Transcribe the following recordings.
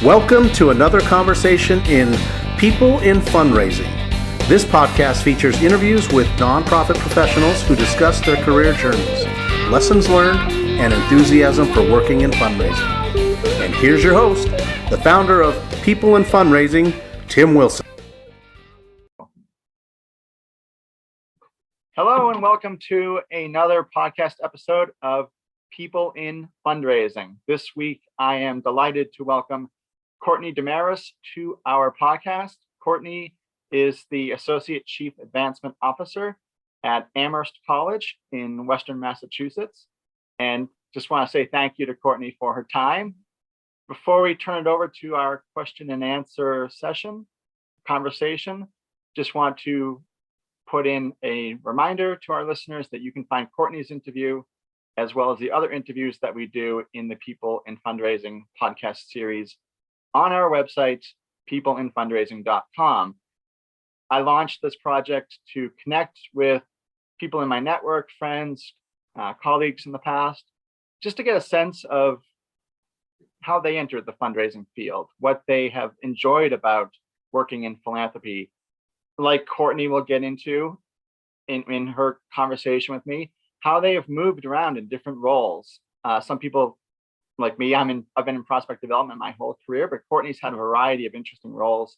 Welcome to another conversation in People in Fundraising. This podcast features interviews with nonprofit professionals who discuss their career journeys, lessons learned, and enthusiasm for working in fundraising. And here's your host, the founder of People in Fundraising, Tim Wilson. Hello and welcome to another podcast episode of People in Fundraising. This week, I am delighted to welcome Courtney Desmarais to our podcast. Courtney is the Associate Chief Advancement Officer at Amherst College in Western Massachusetts. And just want to say thank you to Courtney for her time. Before we turn it over to our question and answer conversation, just want to put in a reminder to our listeners that you can find Courtney's interview as well as the other interviews that we do in the People in Fundraising podcast series on our website, peopleinfundraising.com. I launched this project to connect with people in my network, friends, colleagues in the past, just to get a sense of how they entered the fundraising field, what they have enjoyed about working in philanthropy. Like Courtney will get into in her conversation with me, how they have moved around in different roles. Some people like me, I've been in prospect development my whole career, but Courtney's had a variety of interesting roles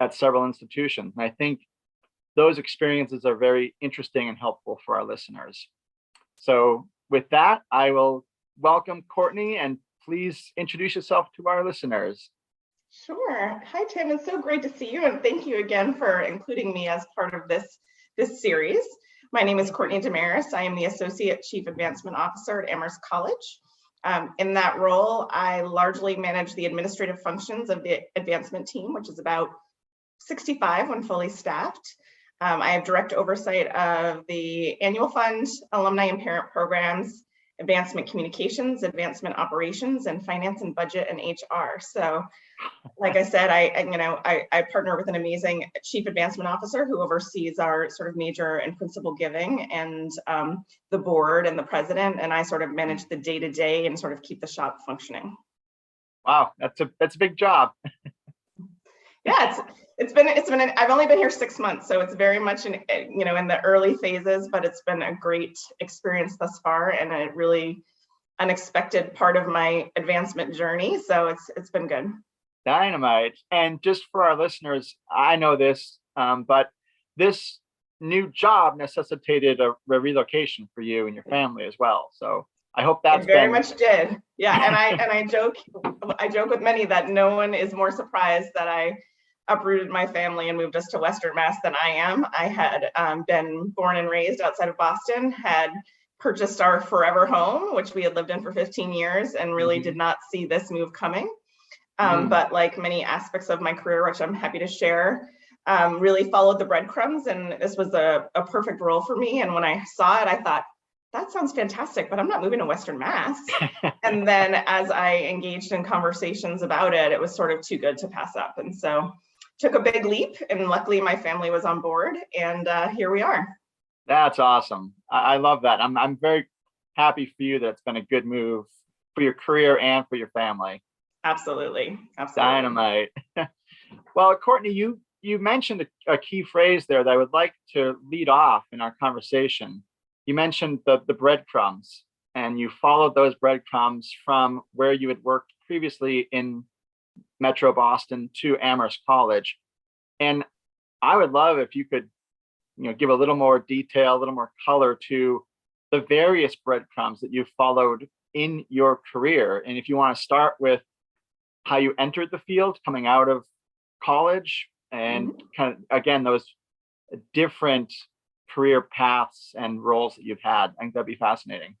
at several institutions. And I think those experiences are very interesting and helpful for our listeners. So with that, I will welcome Courtney, and please introduce yourself to our listeners. Sure. Hi, Tim. It's so great to see you, and thank you again for including me as part of this series. My name is Courtney Desmarais. I am the Associate Chief Advancement Officer at Amherst College. In that role, I largely manage the administrative functions of the advancement team, which is about 65 when fully staffed. I have direct oversight of the annual fund, alumni and parent programs, advancement communications, advancement operations, and finance and budget and HR. So, like I said, I partner with an amazing chief advancement officer who oversees our sort of major and principal giving, and the board and the president, and I sort of manage the day-to-day and sort of keep the shop functioning. Wow, that's a big job. Yeah, it's been I've only been here 6 months, so it's very much in the early phases, but it's been a great experience thus far and a really unexpected part of my advancement journey. So it's been good. Dynamite. And just for our listeners, I know this, but this new job necessitated a relocation for you and your family as well. So I hope that's very much did. Yeah, and I joke with many that no one is more surprised that I uprooted my family and moved us to Western Mass than I am. I had been born and raised outside of Boston, had purchased our forever home, which we had lived in for 15 years, and really did not see this move coming. But like many aspects of my career, which I'm happy to share, really followed the breadcrumbs, and this was a perfect role for me. And when I saw it, I thought, that sounds fantastic, but I'm not moving to Western Mass. And then as I engaged in conversations about it, it was sort of too good to pass up. And so took a big leap, and luckily my family was on board, and here we are. That's awesome. I love that. I'm very happy for you that it's been a good move for your career and for your family. Absolutely. Dynamite. Well, Courtney, you mentioned a key phrase there that I would like to lead off in our conversation. You mentioned the breadcrumbs, and you followed those breadcrumbs from where you had worked previously in Metro Boston to Amherst College. And I would love if you could, give a little more detail, a little more color to the various breadcrumbs that you've followed in your career. And if you want to start with how you entered the field coming out of college, and kind of, again, those different career paths and roles that you've had. I think that'd be fascinating.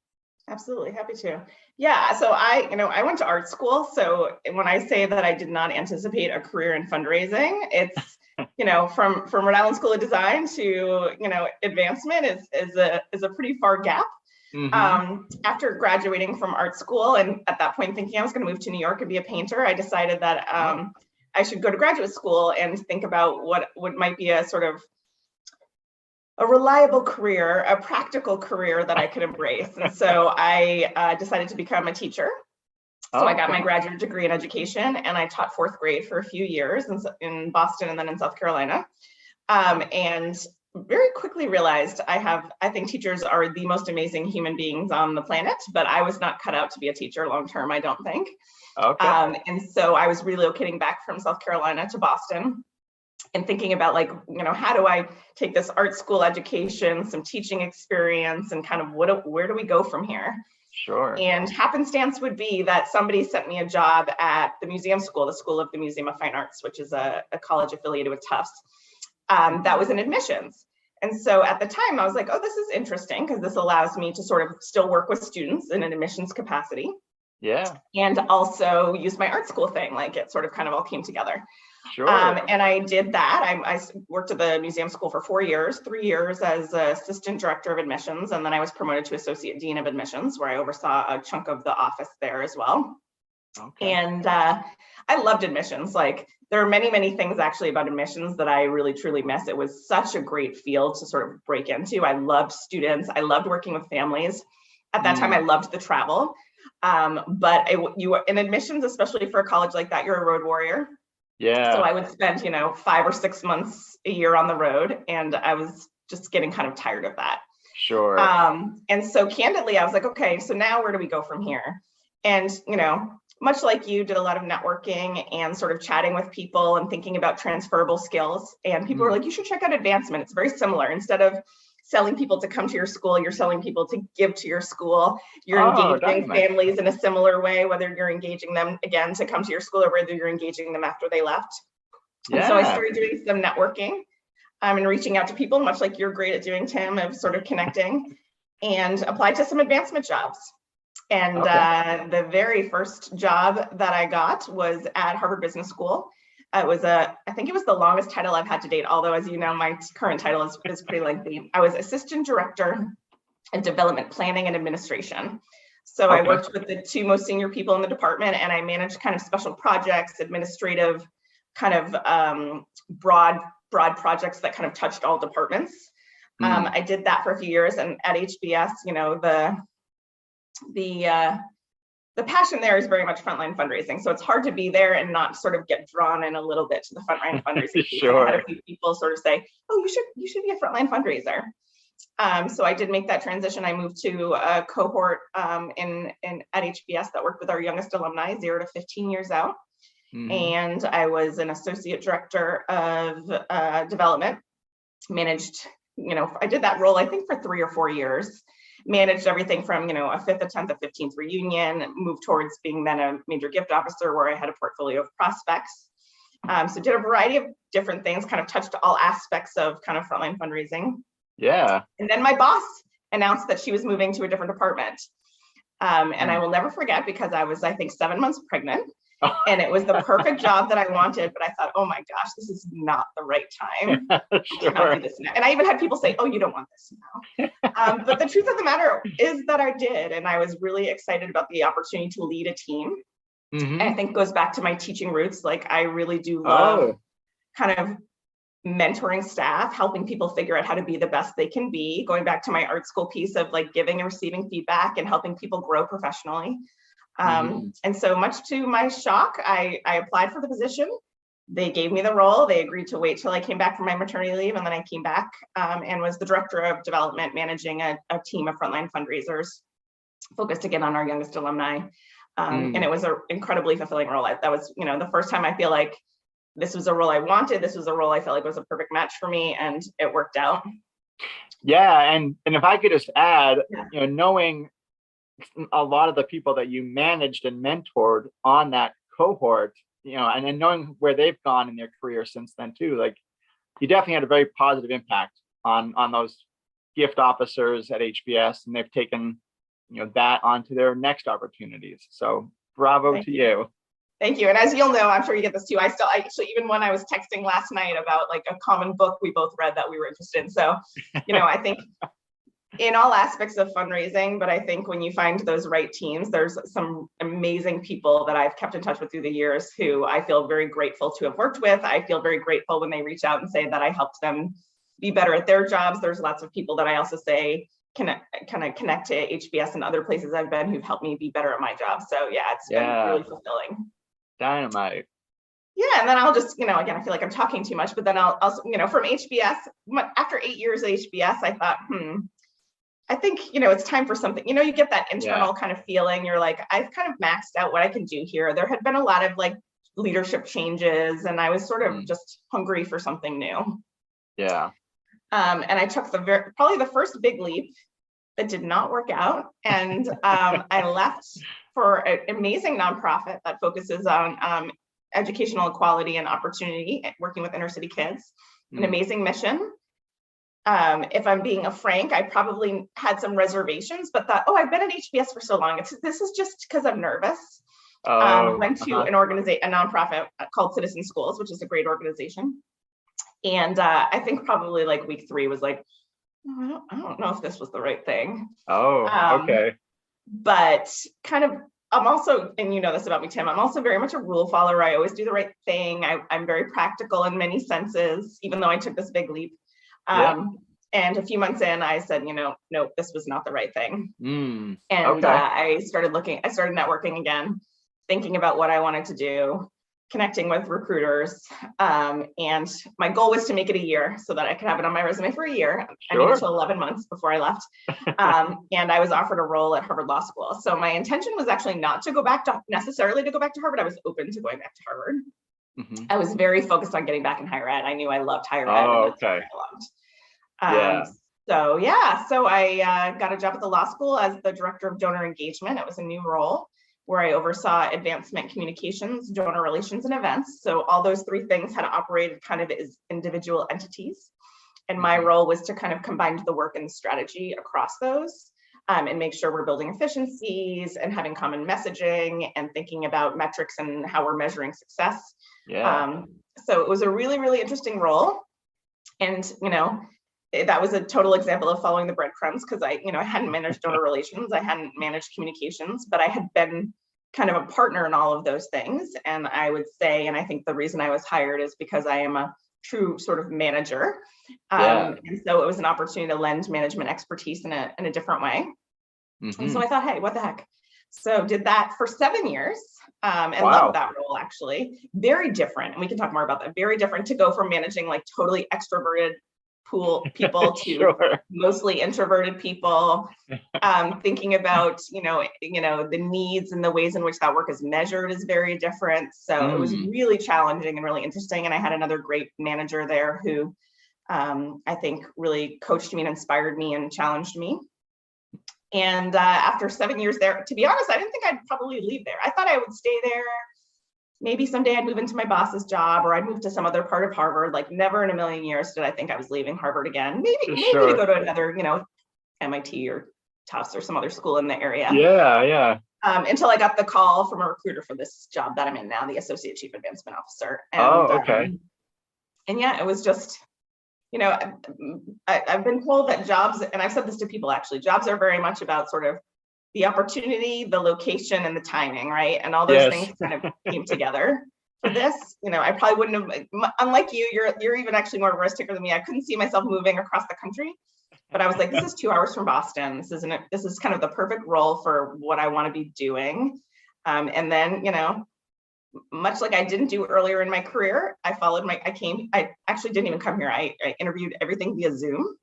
Absolutely, happy to. Yeah, so I went to art school. So when I say that I did not anticipate a career in fundraising, it's from Rhode Island School of Design to advancement is a pretty far gap. After graduating from art school, and at that point thinking I was going to move to New York and be a painter, I decided that I should go to graduate school and think about what might be a sort of a reliable career, a practical career that I could embrace. And so I decided to become a teacher. So I got my graduate degree in education, and I taught fourth grade for a few years in Boston and then in South Carolina. And very quickly realized I think teachers are the most amazing human beings on the planet, but I was not cut out to be a teacher long term, I don't think. Okay. And so I was relocating back from South Carolina to Boston and thinking about, like, how do I take this art school education, some teaching experience, and kind of where do we go from here? Sure. And happenstance would be that somebody sent me a job at the museum school, the School of the Museum of Fine Arts, which is a college affiliated with Tufts. That was in admissions. And so at the time I was like, oh, this is interesting, because this allows me to sort of still work with students in an admissions capacity. Yeah. And also use my art school thing. Like, it sort of kind of all came together. Sure. And I did that. I worked at the museum school for 4 years, 3 years as assistant director of admissions. And then I was promoted to associate dean of admissions, where I oversaw a chunk of the office there as well. Okay. And I loved admissions. Like, there are many, many things actually about admissions that I really, truly miss. It was such a great field to sort of break into. I loved students. I loved working with families. At that time, I loved the travel. But you in admissions, especially for a college like that, you're a road warrior. Yeah. So I would spend, 5 or 6 months a year on the road, and I was just getting kind of tired of that. Sure. And so candidly, I was like, okay, so now where do we go from here? And, much like you, did a lot of networking and sort of chatting with people and thinking about transferable skills. And people were like, you should check out Advancement. It's very similar. Instead of selling people to come to your school, you're selling people to give to your school. You're engaging families in a similar way, whether you're engaging them again to come to your school or whether you're engaging them after they left. Yeah. And so I started doing some networking and reaching out to people, much like you're great at doing, Tim, of sort of connecting, and applied to some advancement jobs. And the very first job that I got was at Harvard Business School. I think it was the longest title I've had to date, although, as you know, my current title is pretty lengthy. I was assistant director in development planning and administration. So I worked with the two most senior people in the department, and I managed kind of special projects, administrative, kind of broad projects that kind of touched all departments. I did that for a few years, and at HBS, the passion there is very much frontline fundraising. So it's hard to be there and not sort of get drawn in a little bit to the frontline fundraising. Sure. I had a few people sort of say, oh, you should be a frontline fundraiser. So I did make that transition. I moved to a cohort at HBS that worked with our youngest alumni, 0 to 15 years out. And I was an associate director of development, managed, I did that role, I think, for 3 or 4 years. Managed everything from, a 5th, a 10th, a 15th reunion, moved towards being then a major gift officer where I had a portfolio of prospects. So did a variety of different things, kind of touched all aspects of kind of frontline fundraising. Yeah. And then my boss announced that she was moving to a different department. And I will never forget, because I was, I think, 7 months pregnant. And it was the perfect job that I wanted, but I thought, oh my gosh, this is not the right time. Sure. I cannot do this now. And I even had people say, oh, you don't want this now. But the truth of the matter is that I did, and I was really excited about the opportunity to lead a team. And I think goes back to my teaching roots. Like, I really do love kind of mentoring staff, helping people figure out how to be the best they can be, going back to my art school piece of like giving and receiving feedback and helping people grow professionally. And so, much to my shock, I applied for the position. They gave me the role. They agreed to wait till I came back from my maternity leave. And then I came back and was the director of development, managing a team of frontline fundraisers, focused again on our youngest alumni. And it was an incredibly fulfilling role. That was, the first time I feel like this was a role I wanted. This was a role I felt like was a perfect match for me, and it worked out. Yeah. And if I could just add, knowing a lot of the people that you managed and mentored on that cohort, and then knowing where they've gone in their career since then too, like, you definitely had a very positive impact on those gift officers at HBS, and they've taken, that onto their next opportunities. So bravo to you. Thank you. And as you'll know, I'm sure you get this too. I actually, even when I was texting last night about like a common book we both read that we were interested in. So, I think in all aspects of fundraising, but I think when you find those right teams, there's some amazing people that I've kept in touch with through the years who I feel very grateful to have worked with. I feel very grateful when they reach out and say that I helped them be better at their jobs. There's lots of people that I also say connect to HBS and other places I've been who've helped me be better at my job. So yeah, it's been really fulfilling. Dynamite. Yeah, and then I'll just, again, I feel like I'm talking too much, but then I'll also, from HBS, after 8 years at HBS, I thought, I think, it's time for something. You get that internal kind of feeling. You're like, I've kind of maxed out what I can do here. There had been a lot of like leadership changes, and I was sort of just hungry for something new. Yeah. And I took probably the first big leap that did not work out. And I left for an amazing nonprofit that focuses on educational equality and opportunity, working with inner city kids, an amazing mission. If I'm being frank, I probably had some reservations, but thought, I've been at HBS for so long. This is just because I'm nervous. Went to a nonprofit called Citizen Schools, which is a great organization. And I think probably like week 3 was like, I don't know if this was the right thing. Okay. But kind of, I'm also, and you know this about me, Tim, I'm also very much a rule follower. I always do the right thing. I'm very practical in many senses, even though I took this big leap. And a few months in, I said, no, this was not the right thing. And I started networking again, thinking about what I wanted to do, connecting with recruiters. And my goal was to make it a year so that I could have it on my resume for a year. I made it to 11 months before I left. And I was offered a role at Harvard Law School. So my intention was actually not to necessarily go back to Harvard. I was open to going back to Harvard. I was very focused on getting back in higher ed. I knew I loved higher ed. And that's what I loved. So I got a job at the law school as the director of donor engagement. It was a new role where I oversaw advancement communications, donor relations, and events. So all those 3 things had operated kind of as individual entities. And my role was to kind of combine the work and the strategy across those and make sure we're building efficiencies and having common messaging and thinking about metrics and how we're measuring success. So it was a really, really interesting role. And, that was a total example of following the breadcrumbs, because I hadn't managed donor relations, I hadn't managed communications, but I had been kind of a partner in all of those things. And I would say, and I think the reason I was hired is because I am a true sort of manager. And so it was an opportunity to lend management expertise in a different way. And so I thought, hey, what the heck? So did that for 7 years and loved that role, actually. Very different. And we can talk more about that. Very different to go from managing like totally extroverted people to mostly introverted people, thinking about the needs and the ways in which that work is measured is very different. So it was really challenging and really interesting. And I had another great manager there who I think really coached me and inspired me and challenged me. And after 7 years there, to be honest, I didn't think I'd probably leave there. I thought I would stay there. Maybe someday I'd move into my boss's job, or I'd move to some other part of Harvard. Like, never in a million years did I think I was leaving Harvard again. Maybe to go to another, MIT or Tufts or some other school in the area. Until I got the call from a recruiter for this job that I'm in now, the Associate Chief Advancement Officer. And, and yeah, it was just, I've been told that jobs, and I've said this to people actually, jobs are very much about sort of the opportunity, the location, and the timing, right? And all those things kind of came together for this. I probably wouldn't have, unlike you, you're even actually more of a risk taker than me. I couldn't see myself moving across the country, but I was like, this is 2 hours from Boston. This is kind of the perfect role for what I want to be doing. And then, much like I didn't do earlier in my career, I actually didn't even come here. I interviewed everything via Zoom.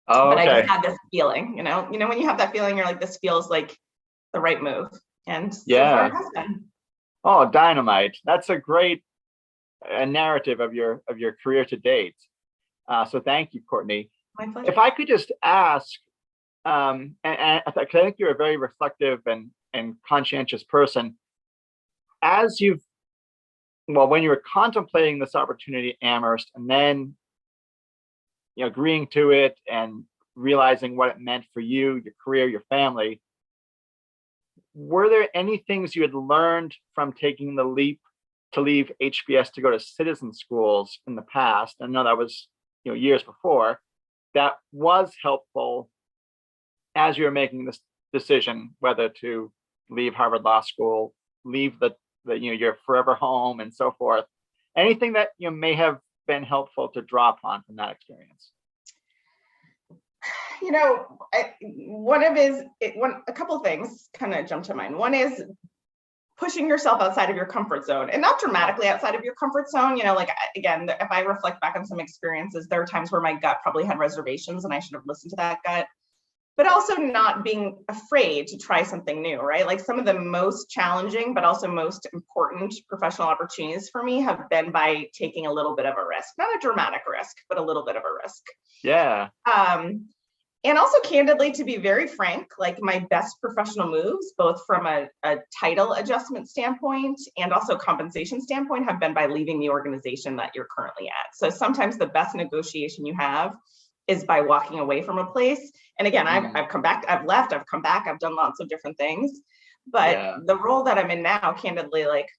But I just had this feeling, when you have that feeling, you're like, this feels like the right move. And so far it has been. Oh, dynamite. That's a great narrative of your career to date. So thank you, Courtney. My pleasure. If I could just ask, and I think you're a very reflective and conscientious person. When you were contemplating this opportunity at Amherst, and then agreeing to it and realizing what it meant for you, your career, your family, were there any things you had learned from taking the leap to leave HBS to go to citizen schools in the past? I know that was years before, that was helpful as you were making this decision whether to leave Harvard Law School, leave your forever home, and so forth. Anything that may have been helpful to draw upon from that experience? A couple things kind of jump to mind. One is pushing yourself outside of your comfort zone, and not dramatically outside of your comfort zone. Like, again, if I reflect back on some experiences, there are times where my gut probably had reservations and I should have listened to that gut, but also not being afraid to try something new, right? Like, some of the most challenging, but also most important professional opportunities for me have been by taking a little bit of a risk, not a dramatic risk, but a little bit of a risk. Yeah. And also, candidly, to be very frank, like, my best professional moves, both from a title adjustment standpoint and also compensation standpoint, have been by leaving the organization that you're currently at. So sometimes the best negotiation you have is by walking away from a place. And again, I've come back, I've left, I've come back, I've done lots of different things. But the role that I'm in now, candidly, like,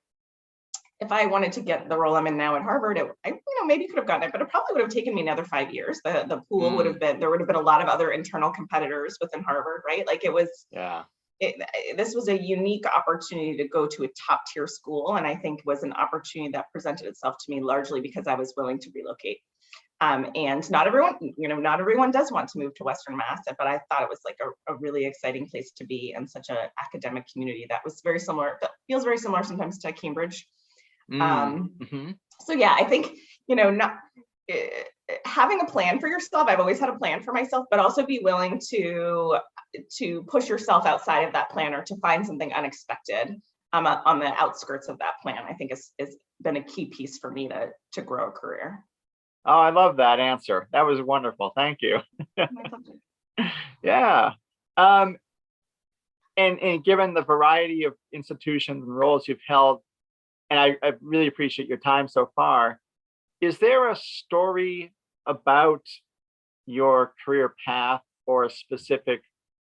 if I wanted to get the role I'm in now at Harvard, I maybe could have gotten it, but it probably would have taken me another 5 years. The pool would have been, there would have been a lot of other internal competitors within Harvard, right? Like, this was a unique opportunity to go to a top tier school. And I think was an opportunity that presented itself to me largely because I was willing to relocate. And not everyone does want to move to Western Mass, but I thought it was like a really exciting place to be in such an academic community that was very similar, that feels very similar sometimes to Cambridge. So yeah, I think, not having a plan for yourself. I've always had a plan for myself, but also be willing to push yourself outside of that plan or to find something unexpected on the outskirts of that plan. I think is been a key piece for me to grow a career. Oh, I love that answer. That was wonderful. Thank you. Yeah. And given the variety of institutions and roles you've held, and I really appreciate your time so far, is there a story about your career path or a specific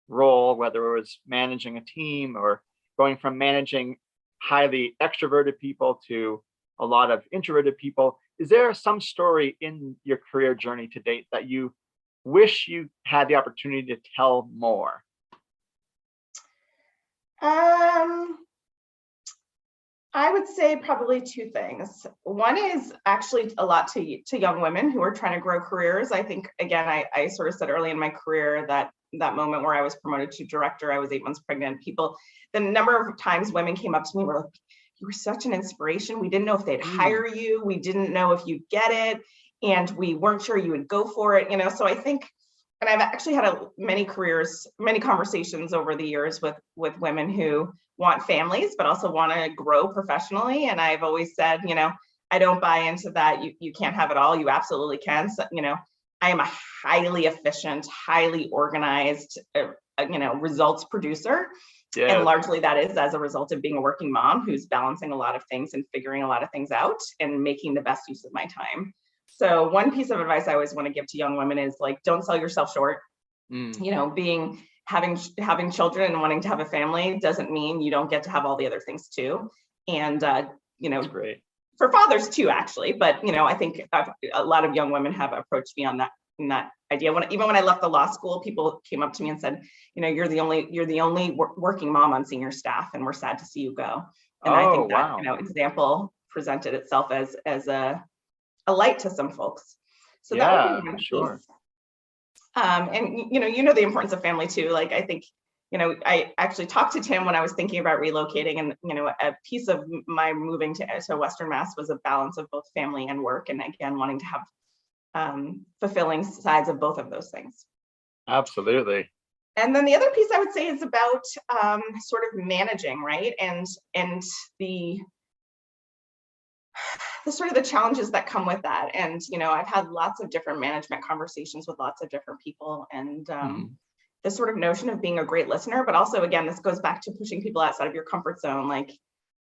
role, whether it was managing a team or going from managing highly extroverted people to a lot of introverted people? Is there some story in your career journey to date that you wish you had the opportunity to tell more? I would say probably two things. One is actually a lot to young women who are trying to grow careers. I think, again, I sort of said early in my career that moment where I was promoted to director, I was 8 months pregnant. The number of times women came up to me were like, "You were such an inspiration. We didn't know if they'd hire you. We didn't know if you'd get it. And we weren't sure you would go for it." So I think, and I've actually had many conversations over the years with women who want families, but also want to grow professionally. And I've always said, I don't buy into that. You can't have it all. You absolutely can. So, I am a highly efficient, highly organized, results producer. Yeah. And largely that is as a result of being a working mom who's balancing a lot of things and figuring a lot of things out and making the best use of my time. So one piece of advice I always want to give to young women is, like, don't sell yourself short. Having children and wanting to have a family doesn't mean you don't get to have all the other things too. And, That's great. For fathers too, actually. But, I think a lot of young women have approached me on that idea. Even when I left the law school, people came up to me and said, you're the only working mom on senior staff, and we're sad to see you go. And I think that, example presented itself as a light to some folks. So that would be one piece. And the importance of family too. Like, I think, I actually talked to Tim when I was thinking about relocating, and a piece of my moving to Western Mass was a balance of both family and work, and again, wanting to have fulfilling sides of both of those things. Absolutely. And then the other piece I would say is about sort of managing, right? And the sort of the challenges that come with that. And, I've had lots of different management conversations with lots of different people, and this sort of notion of being a great listener, but also, again, this goes back to pushing people outside of your comfort zone. Like,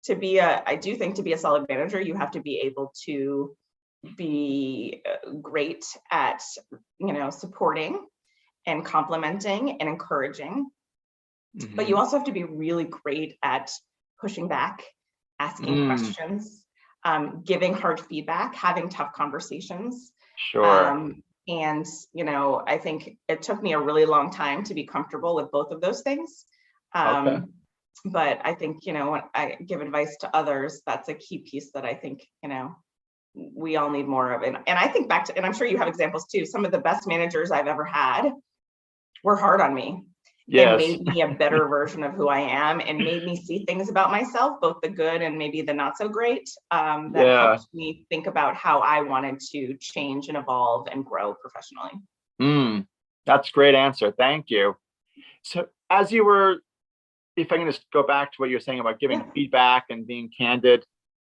I do think to be a solid manager, you have to be able to be great at, supporting and complimenting and encouraging, but you also have to be really great at pushing back, asking questions, giving hard feedback, having tough conversations. Sure. And, I think it took me a really long time to be comfortable with both of those things. Okay. But I think, when I give advice to others, that's a key piece that I think, we all need more of. And I think back to, and I'm sure you have examples too, some of the best managers I've ever had were hard on me. And Yes. made me a better version of who I am, and made me see things about myself, both the good and maybe the not so great, that Yeah. helped me think about how I wanted to change and evolve and grow professionally. That's a great answer. Thank you. So as you were, if I can just go back to what you were saying about giving Yeah. feedback and being candid,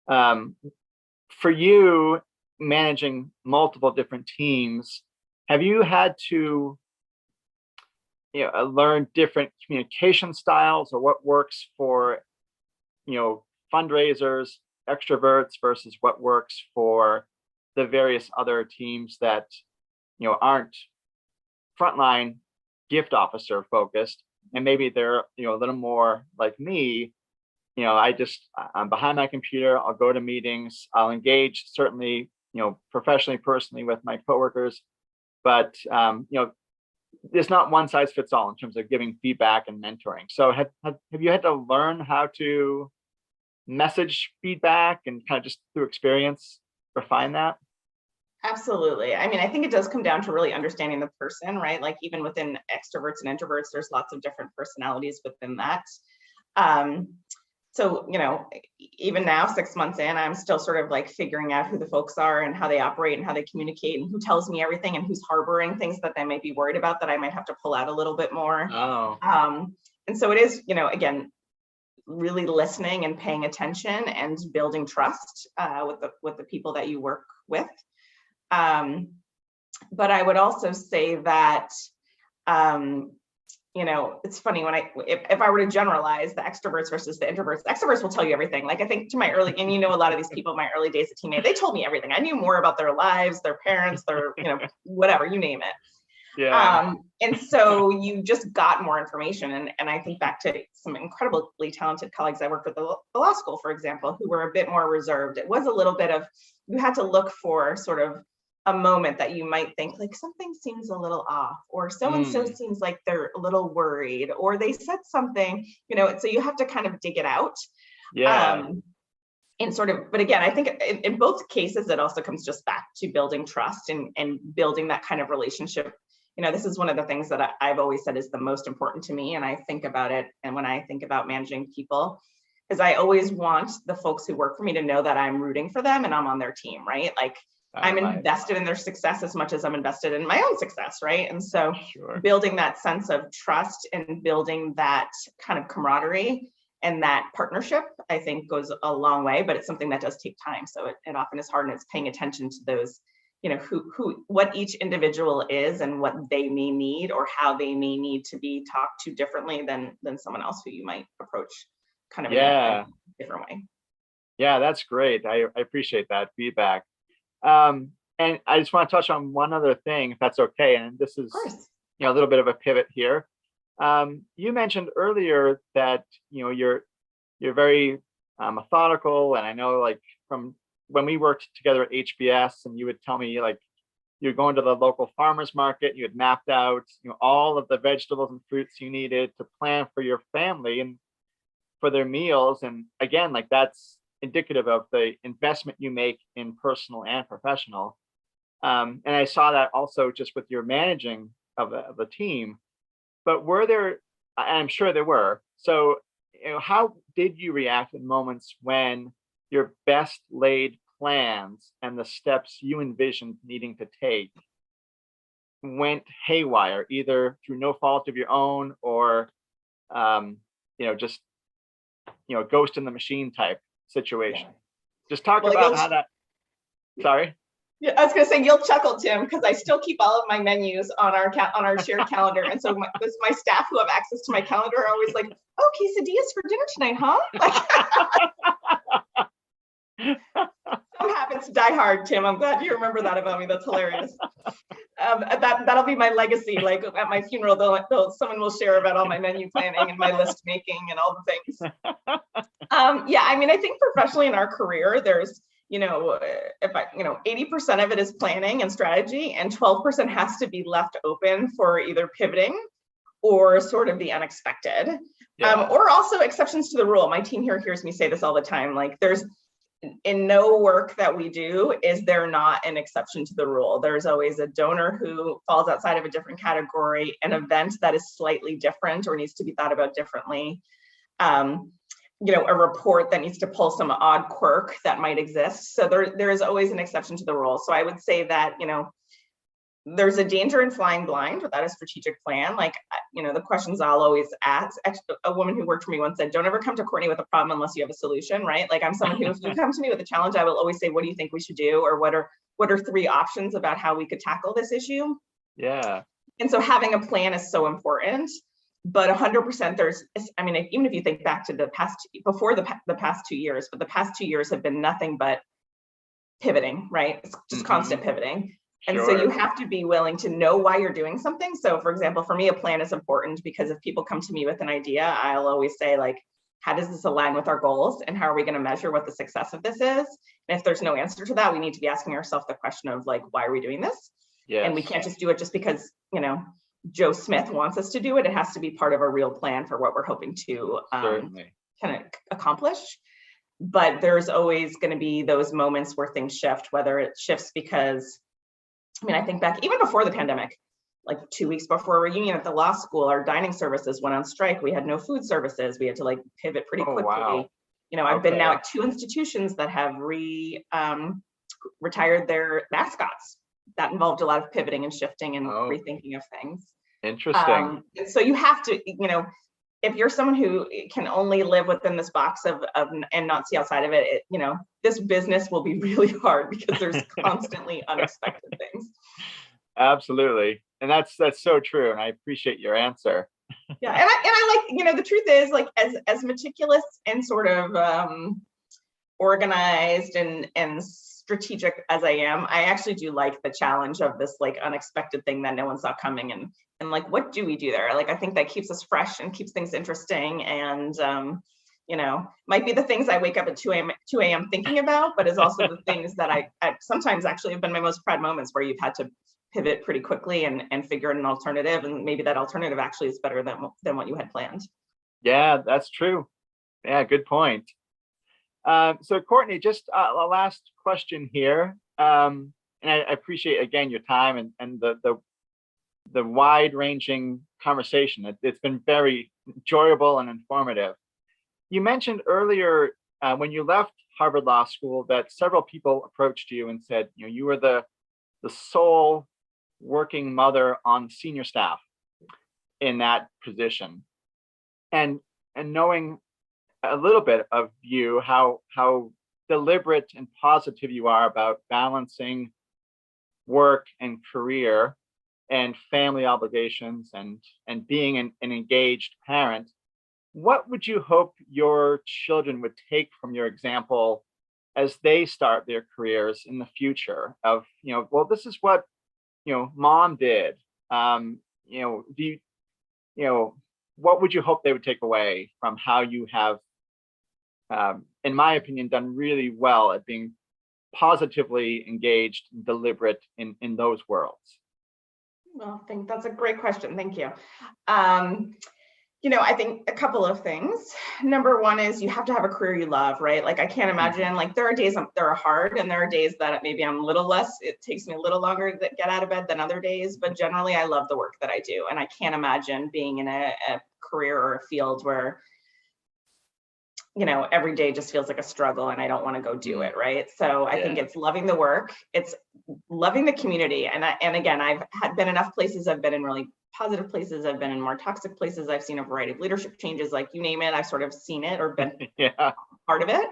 for you managing multiple different teams, have you had to learn different communication styles, or what works for fundraisers, extroverts, versus what works for the various other teams that aren't frontline gift officer focused, and maybe they're a little more like me. I'm behind my computer, I'll go to meetings, I'll engage certainly professionally, personally with my coworkers, but there's not one size fits all in terms of giving feedback and mentoring. So have you had to learn how to message feedback and kind of just through experience refine that? Absolutely. I mean, I think it does come down to really understanding the person, right? Like even within extroverts and introverts, there's lots of different personalities within that. So, even now, 6 months in, I'm still sort of like figuring out who the folks are and how they operate and how they communicate and who tells me everything and who's harboring things that they might be worried about that I might have to pull out a little bit more. Oh. And so it is, again, really listening and paying attention and building trust with the people that you work with. But I would also say that, it's funny when if I were to generalize the extroverts versus the extroverts will tell you everything. Like I think to my early, and a lot of these people, my early days at Teammate, they told me everything. I knew more about their lives, their parents, their, whatever, you name it. Yeah. And so you just got more information. And I think back to some incredibly talented colleagues I worked with at the law school, for example, who were a bit more reserved. It was a little bit of, you had to look for sort of a moment that you might think like something seems a little off, or so-and-so seems like they're a little worried, or they said something, so you have to kind of dig it out. Yeah. And sort of, but again, I think in both cases, it also comes just back to building trust and building that kind of relationship. This is one of the things that I've always said is the most important to me. And I think about it. And when I think about managing people, is I always want the folks who work for me to know that I'm rooting for them and I'm on their team, right? Like I'm invested in their success as much as I'm invested in my own success, right? And so building that sense of trust and building that kind of camaraderie and that partnership, I think goes a long way, but it's something that does take time. So it often is hard, and it's paying attention to those, what each individual is and what they may need, or how they may need to be talked to differently than someone else who you might approach kind of in a different way. Yeah, that's great. I appreciate that feedback. And I just want to touch on one other thing, if that's okay. And this is, a little bit of a pivot here. You mentioned earlier that, you're very methodical. And I know like from when we worked together at HBS, and you would tell me like you're going to the local farmers market, you had mapped out, all of the vegetables and fruits you needed to plan for your family and for their meals. And again, like that's indicative of the investment you make in personal and professional. And I saw that also just with your managing of the team. But were there, I'm sure there were, so how did you react in moments when your best laid plans and the steps you envisioned needing to take went haywire, either through no fault of your own or just ghost in the machine type situation? Just talk about how that. Sorry. Yeah, I was going to say, you'll chuckle, Tim, because I still keep all of my menus on our shared calendar, and so my staff who have access to my calendar are always like, "Oh, quesadillas for dinner tonight, huh?" Some habits die hard, Tim. I'm glad you remember that about me. That's hilarious. That'll be my legacy. Like at my funeral, someone will share about all my menu planning and my list making and all the things. I mean, I think professionally in our career, there's 80% of it is planning and strategy, and 12% has to be left open for either pivoting or sort of the unexpected, or also exceptions to the rule. My team here hears me say this all the time. Like there's in no work that we do is there not an exception to the rule. There's always a donor who falls outside of a different category, an event that is slightly different or needs to be thought about differently. A report that needs to pull some odd quirk that might exist. So there is always an exception to the rule. So I would say that, there's a danger in flying blind without a strategic plan. Like, the questions I'll always ask, actually, a woman who worked for me once said, don't ever come to Courtney with a problem unless you have a solution, right? Like, I'm someone who, if you come to me with a challenge, I will always say, what do you think we should do? Or what are 3 options about how we could tackle this issue? Yeah. And so having a plan is so important. But 100%, even if you think back to the past, before the past 2 years, but the past 2 years have been nothing but pivoting, right? It's just constant pivoting. And so you have to be willing to know why you're doing something. So for example, for me, a plan is important because if people come to me with an idea, I'll always say, like, how does this align with our goals? And how are we going to measure what the success of this is? And if there's no answer to that, we need to be asking ourselves the question of, like, why are we doing this? Yes. And we can't just do it just because, Joe Smith wants us to do it. It has to be part of a real plan for what we're hoping to kind of accomplish. But there's always going to be those moments where things shift, whether it shifts because, I think back even before the pandemic, like 2 weeks before a reunion at the law school, our dining services went on strike. We had no food services. We had to pivot pretty quickly. Wow. I've been now at 2 institutions that have retired their mascots. That involved a lot of pivoting and shifting and rethinking of things. Interesting. And so you have to, if you're someone who can only live within this box of and not see outside of it, this business will be really hard because there's constantly unexpected things. Absolutely. And that's so true. And I appreciate your answer. Yeah. And I like, the truth is, like, as meticulous and sort of organized and strategic as I am, I actually do like the challenge of this, like, unexpected thing that no one saw coming, and like, what do we do there? Like, I think that keeps us fresh and keeps things interesting, and might be the things I wake up at 2 a.m. thinking about, but is also the things that I sometimes actually have been my most proud moments, where you've had to pivot pretty quickly and figure out an alternative, and maybe that alternative actually is better than what you had planned. Yeah, that's true. Yeah, good point. So Courtney, just a last question here, and I appreciate again your time and the wide-ranging conversation. It's been very enjoyable and informative. You mentioned earlier when you left Harvard Law School that several people approached you and said, you were the sole working mother on senior staff in that position, and knowing a little bit of you, how deliberate and positive you are about balancing work and career and family obligations and being an engaged parent. What would you hope your children would take from your example as they start their careers in the future of, well, this is what, mom did. What would you hope they would take away from how you have, in my opinion, done really well at being positively engaged and deliberate in those worlds? Well, I think that's a great question. Thank you. I think a couple of things. Number one is you have to have a career you love, right? Like, I can't imagine, like, there are days that are hard, and there are days that maybe I'm a little less, it takes me a little longer to get out of bed than other days, but generally I love the work that I do. And I can't imagine being in a career or a field where, every day just feels like a struggle and I don't want to go do it, right? So I think it's loving the work, it's loving the community. And again, I've been enough places, I've been in really positive places, I've been in more toxic places, I've seen a variety of leadership changes, like, you name it, I've sort of seen it or been part of it.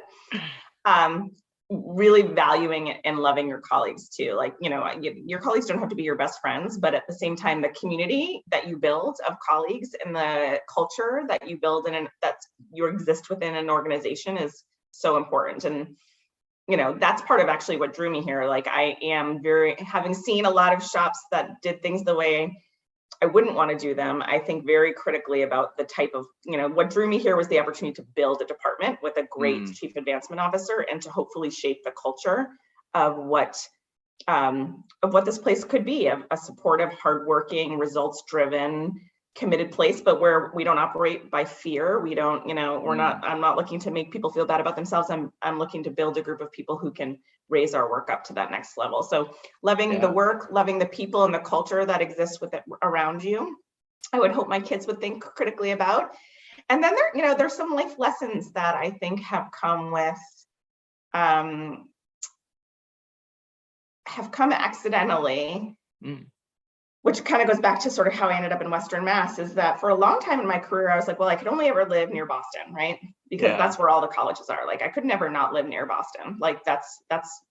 Really valuing and loving your colleagues too. Like, your colleagues don't have to be your best friends, but at the same time, the community that you build of colleagues and the culture that you build that you exist within an organization is so important. And, that's part of actually what drew me here. Like, I am having seen a lot of shops that did things the way I wouldn't want to do them. I think very critically about the type of, what drew me here was the opportunity to build a department with a great chief advancement officer and to hopefully shape the culture of what this place could be, a supportive, hardworking, results-driven, committed place, but where we don't operate by fear. We don't, I'm not looking to make people feel bad about themselves. I'm looking to build a group of people who can raise our work up to that next level. So loving the work, loving the people and the culture that exists with it around you, I would hope my kids would think critically about. And then there's some life lessons that I think have come accidentally, which kind of goes back to sort of how I ended up in Western Mass, is that for a long time in my career, I was like, well, I could only ever live near Boston, right? Because that's where all the colleges are. Like, I could never not live near Boston. Like, that's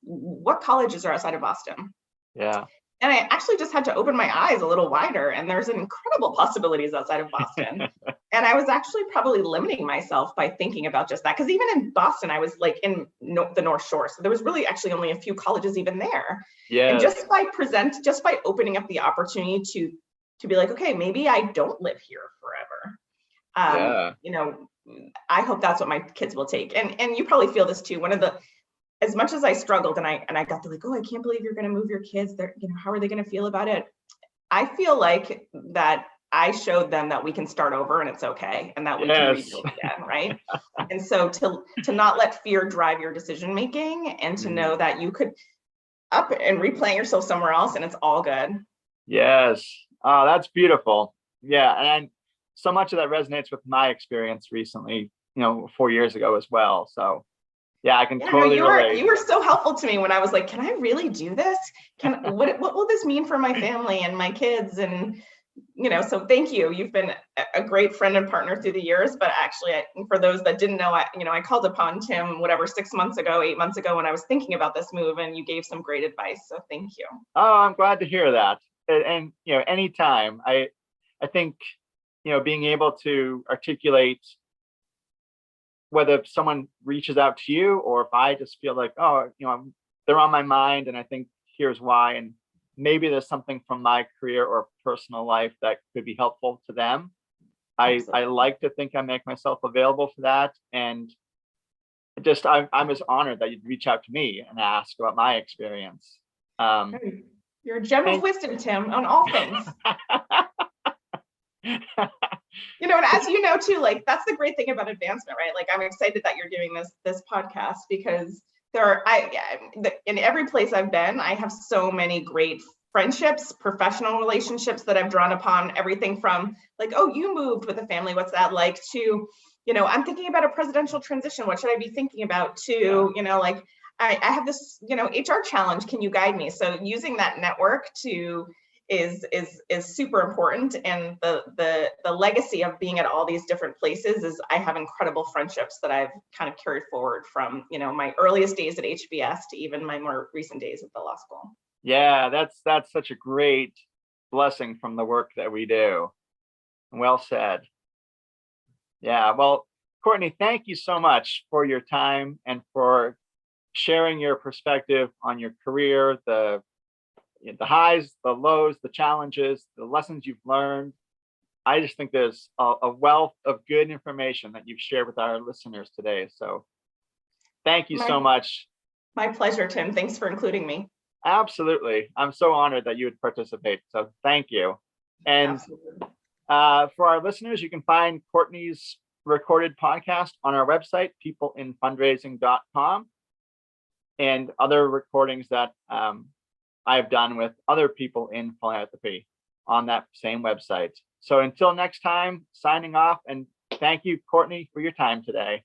what colleges are outside of Boston. Yeah. And I actually just had to open my eyes a little wider, and there's incredible possibilities outside of Boston. And I was actually probably limiting myself by thinking about just that. Because even in Boston, I was like in the North Shore. So there was really actually only a few colleges even there. Yeah. And just by opening up the opportunity to be like, okay, maybe I don't live here forever. I hope that's what my kids will take. And you probably feel this too. As much as I struggled and I got to like, oh, I can't believe you're going to move your kids. How are they going to feel about it? I feel like that I showed them that we can start over and it's okay, and that we can rebuild again, right? And so to not let fear drive your decision making, and to know that you could up and replant yourself somewhere else and it's all good. Yes. Oh, that's beautiful. Yeah. And so much of that resonates with my experience recently, 4 years ago as well. So yeah, I can totally relate. You were so helpful to me when I was like, can I really do this? What will this mean for my family and my kids? And, so thank you. You've been a great friend and partner through the years. But actually, for those that didn't know, I called upon Tim, 8 months ago, when I was thinking about this move, and you gave some great advice. So thank you. Oh, I'm glad to hear that. And, anytime, I think, being able to articulate, whether someone reaches out to you or if I just feel like, they're on my mind and I think here's why, and maybe there's something from my career or personal life that could be helpful to them. I like to think I make myself available for that. And I'm just honored that you'd reach out to me and ask about my experience. You're a gem of wisdom, Tim, on all things. And as you know too, like, that's the great thing about advancement, right? Like, I'm excited that you're doing this podcast, because in every place I've been, I have so many great friendships, professional relationships that I've drawn upon. Everything from like, oh, you moved with a family, what's that like, to, I'm thinking about a presidential transition, what should I be thinking about, to, like, I have this, HR challenge, can you guide me? So using that network is super important. And the legacy of being at all these different places is I have incredible friendships that I've kind of carried forward from, my earliest days at HBS to even my more recent days at the law school. Yeah, that's such a great blessing from the work that we do. Well said. Yeah, well, Courtney, thank you so much for your time and for sharing your perspective on your career, the highs, the lows, the challenges, the lessons you've learned. I just think there's a wealth of good information that you've shared with our listeners today. So thank you so much. My pleasure, Tim. Thanks for including me. Absolutely. I'm so honored that you would participate. So thank you. And for our listeners, you can find Courtney's recorded podcast on our website, peopleinfundraising.com, and other recordings that I've done with other people in philanthropy on that same website. So until next time, signing off, and thank you, Courtney, for your time today.